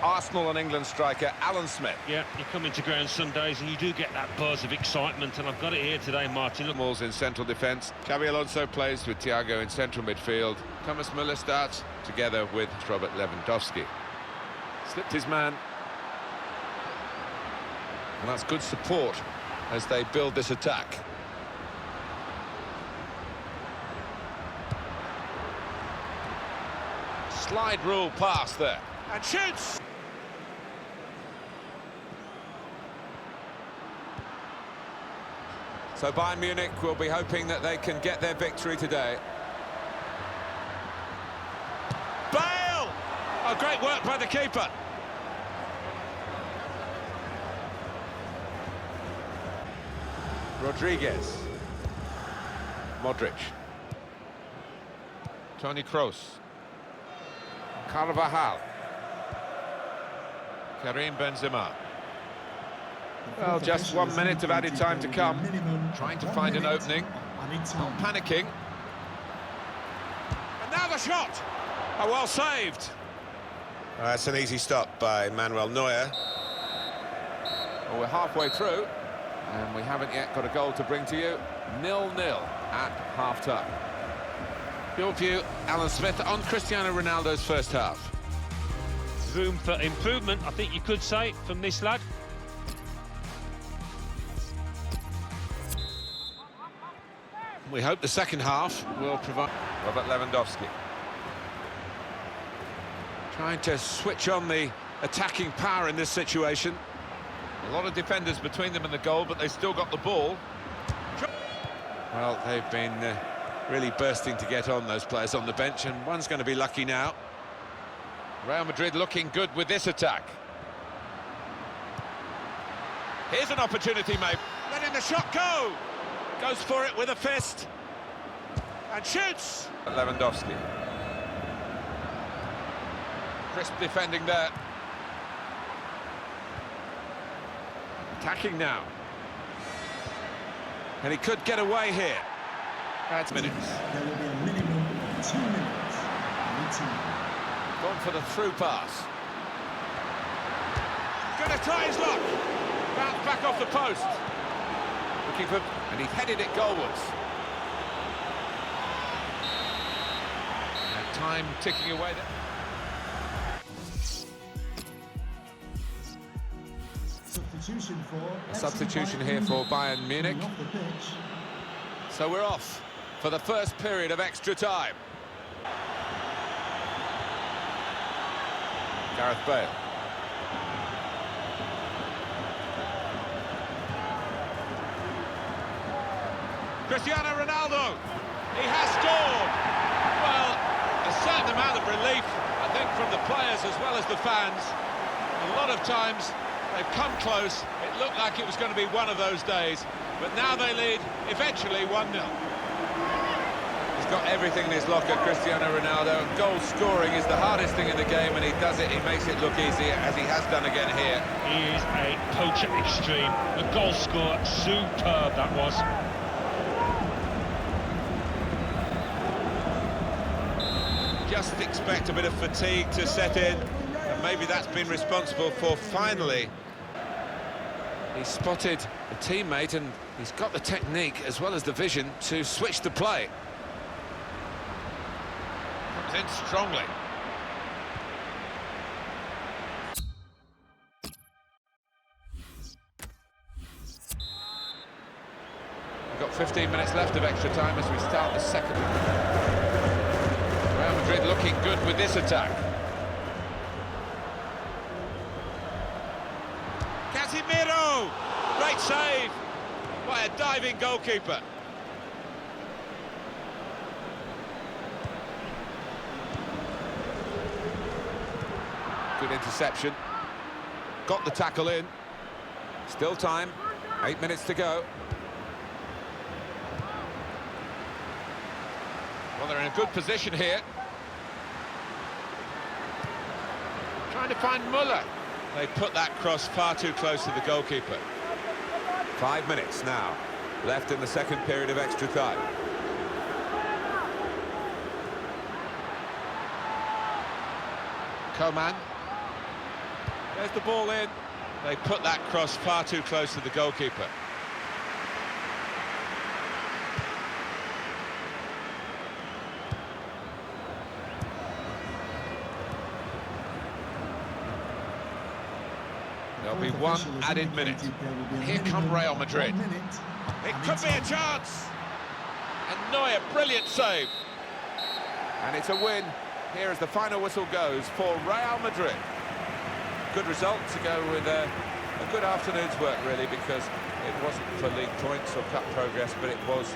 Arsenal and England striker Alan Smith. Yeah, you come into ground some days and you do get that buzz of excitement, and I've got it here today, Martin. Look. Malls in central defence. Xabi Alonso plays with Thiago in central midfield. Thomas Müller starts together with Robert Lewandowski. Slipped his man. And that's good support as they build this attack. Slide rule pass there. And shoots! So Bayern Munich will be hoping that they can get their victory today. Bale! Oh, great work by the keeper. Rodriguez. Modric. Toni Kroos. Carvajal. Karim Benzema. Well, just 1 minute of added time to come. Trying to find an opening. Not panicking. And now the shot! Oh, well saved. That's an easy stop by Manuel Neuer. Well, we're halfway through, and we haven't yet got a goal to bring to you. 0-0 at half-time. Your view, Alan Smith, on Cristiano Ronaldo's first half. Room for improvement, I think you could say, from this lad. We hope the second half will provide... Robert Lewandowski. Trying to switch on the attacking power in this situation. A lot of defenders between them and the goal, but they've still got the ball. Well, they've been really bursting to get on, those players on the bench, and one's going to be lucky now. Real Madrid looking good with this attack. Here's an opportunity, mate. Letting the shot go. Goes for it with a fist. And shoots. Lewandowski. Crisp defending there. Attacking now. And he could get away here. That's minutes. There will be a minimum of 2 minutes. Gone for the through pass. Gonna try his luck. Bounce back off the post. Looking for... and he headed it goalwards. And time ticking away there. Substitution here for Bayern Munich. So we're off for the first period of extra time. Gareth Bale. Cristiano Ronaldo. He has scored. Well, a certain amount of relief, I think, from the players as well as the fans. A lot of times they've come close. It looked like it was going to be one of those days, but now they lead eventually 1-0. He's got everything in his locker, Cristiano Ronaldo. Goal scoring is the hardest thing in the game, and he does it. He makes it look easy, as he has done again here. He is a poacher extreme. The goal score, superb that was. Just expect a bit of fatigue to set in, and maybe that's been responsible for finally. He spotted a teammate, and he's got the technique as well as the vision to switch the play. Comes in strongly. We've got 15 minutes left of extra time as we start the second. Real Madrid looking good with this attack. Casemiro! Great save by a diving goalkeeper. Good interception. Got the tackle in. Still time. 8 minutes to go. Well, they're in a good position here. Trying to find Müller. They put that cross far too close to the goalkeeper. 5 minutes now left in the second period of extra time. Coman. There's the ball in. They put that cross far too close to the goalkeeper. There'll be one added minute. Here come Real Madrid. It could be a chance. And Neuer, brilliant save. And it's a win. Here as the final whistle goes for Real Madrid. Good result to go with a good afternoon's work, really, because it wasn't for league points or cup progress, but it was